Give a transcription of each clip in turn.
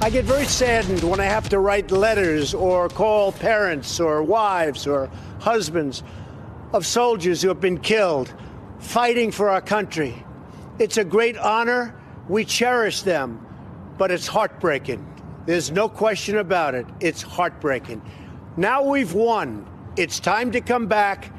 I get very saddened when I have to write letters or call parents or wives or husbands of soldiers who have been killed fighting for our country. It's a great honor. We cherish them, but it's heartbreaking. There's no question about it. It's heartbreaking. Now we've won. It's time to come back.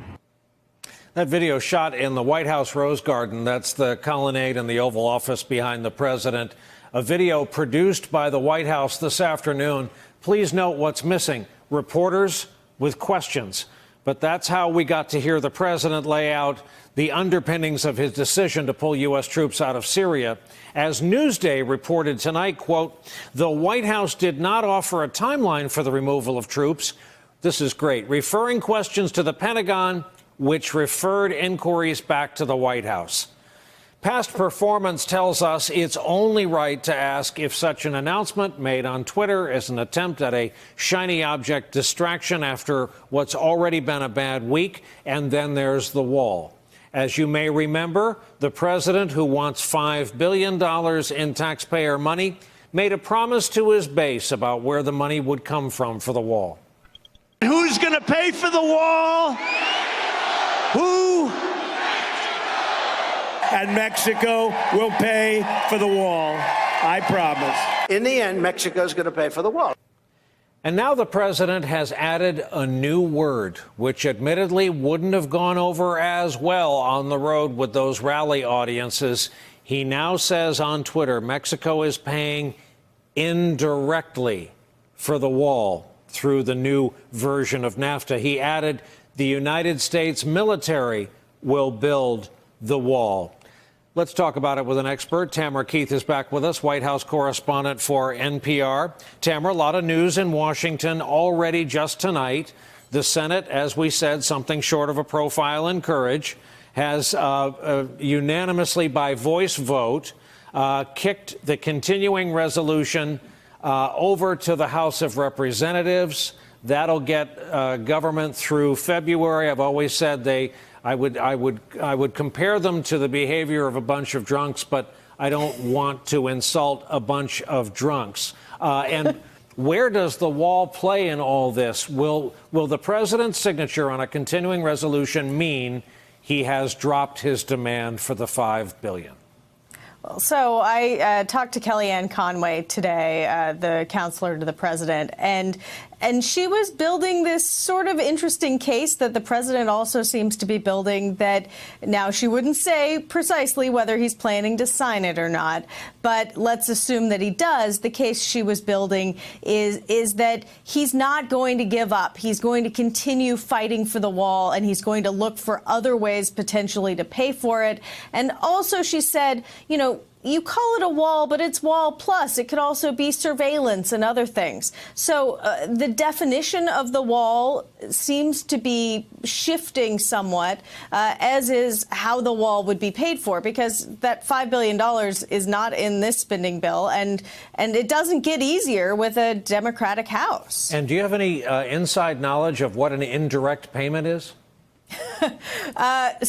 That video shot in the White House Rose Garden. That's the colonnade in the Oval Office behind the president. A video produced by the White House this afternoon. Please note what's missing. Reporters with questions. But that's how we got to hear the president lay out the underpinnings of his decision to pull U.S. troops out of Syria. As Newsday reported tonight, quote, the White House did not offer a timeline for the removal of troops. This is great. Referring questions to the Pentagon, which referred inquiries back to the White House. Past performance tells us it's only right to ask if such an announcement made on Twitter is an attempt at a shiny object distraction after what's already been a bad week. And then there's the wall. As you may remember, the president, who wants $5 billion in taxpayer money, made a promise to his base about where the money would come from for the wall. Who's going to pay for the wall? Who? And Mexico will pay for the wall. I promise. In the end, Mexico's going to pay for the wall. And now the president has added a new word, which admittedly wouldn't have gone over as well on the road with those rally audiences. He now says on Twitter, Mexico is paying indirectly for the wall through the new version of NAFTA. He added, the United States military will build the wall. Let's talk about it with an expert. Tamara Keith is back with us, White House correspondent for NPR. Tamara, a lot of news in Washington already just tonight. The Senate, as we said, something short of a profile in courage, has unanimously by voice vote kicked the continuing resolution over to the House of Representatives. That'll get government through February. I've always said I would compare them to the behavior of a bunch of drunks, but I don't want to insult a bunch of drunks. And where does the wall play in all this? Will the president's signature on a continuing resolution mean he has dropped his demand for the $5 billion? So I talked to Kellyanne Conway today, the counselor to the president, and she was building this sort of interesting case that the president also seems to be building, that now she wouldn't say precisely whether he's planning to sign it or not, but let's assume that he does. The case she was building is that he's not going to give up. He's going to continue fighting for the wall, and he's going to look for other ways potentially to pay for it. And also she said, you know, you call it a wall, but it's wall plus. It could also be surveillance and other things. So the definition of the wall seems to be shifting somewhat, as is how the wall would be paid for, because that $5 billion is not in this spending bill, and it doesn't get easier with a Democratic House. And do you have any inside knowledge of what an indirect payment is? I've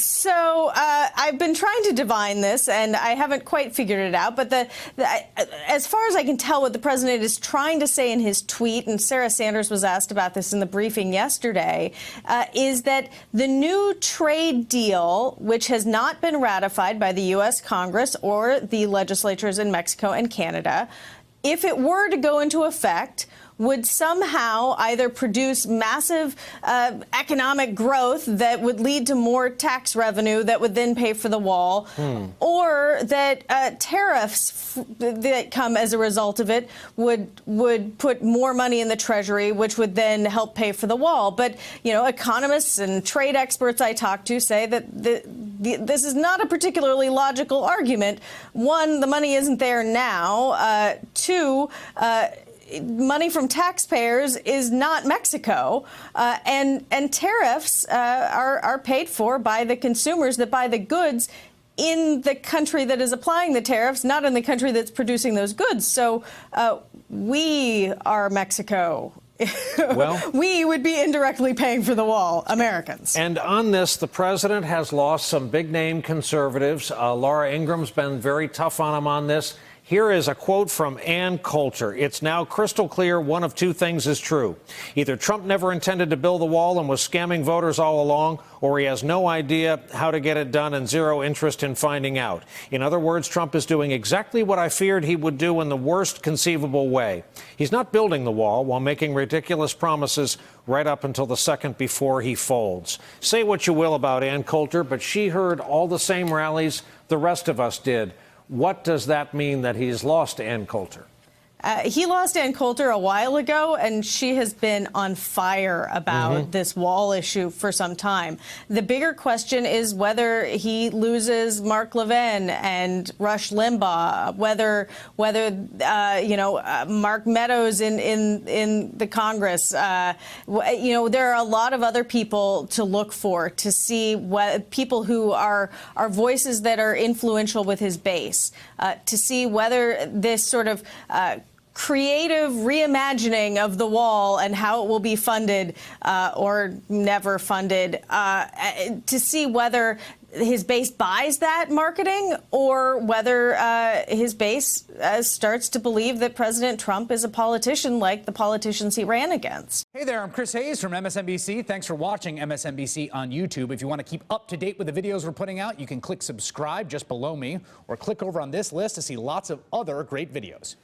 been trying to divine this, and I haven't quite figured it out. But as far as I can tell, what the president is trying to say in his tweet, and Sarah Sanders was asked about this in the briefing yesterday, is that the new trade deal, which has not been ratified by the U.S. Congress or the legislatures in Mexico and Canada, if it were to go into effect, would somehow either produce massive economic growth that would lead to more tax revenue that would then pay for the wall, or that tariffs that come as a result of it would put more money in the Treasury, which would then help pay for the wall. But, you know, economists and trade experts I talk to say that this is not a particularly logical argument. One, the money isn't there now. Two, money from taxpayers is not Mexico, and tariffs are paid for by the consumers that buy the goods in the country that is applying the tariffs, not in the country that's producing those goods. So we are Mexico. Well, we would be indirectly paying for the wall, Americans. And on this, the president has lost some big-name conservatives. Laura Ingram's been very tough on him on this. Here is a quote from Ann Coulter. It's now crystal clear one of two things is true. Either Trump never intended to build the wall and was scamming voters all along, or he has no idea how to get it done and zero interest in finding out. In other words, Trump is doing exactly what I feared he would do in the worst conceivable way. He's not building the wall while making ridiculous promises right up until the second before he folds. Say what you will about Ann Coulter, but she heard all the same rallies the rest of us did. What does that mean that he's lost Ann Coulter? He lost Ann Coulter a while ago, and she has been on fire about this wall issue for some time. The bigger question is whether he loses Mark Levin and Rush Limbaugh, whether Mark Meadows in the Congress. There are a lot of other people to look for to see what people who are voices that are influential with his base, to see whether this sort of creative reimagining of the wall and how it will be funded or never funded, to see whether his base buys that marketing or whether his base starts to believe that President Trump is a politician like the politicians he ran against. Hey there, I'm Chris Hayes from MSNBC. Thanks for watching MSNBC on YouTube. If you want to keep up to date with the videos we're putting out, you can click subscribe just below me or click over on this list to see lots of other great videos.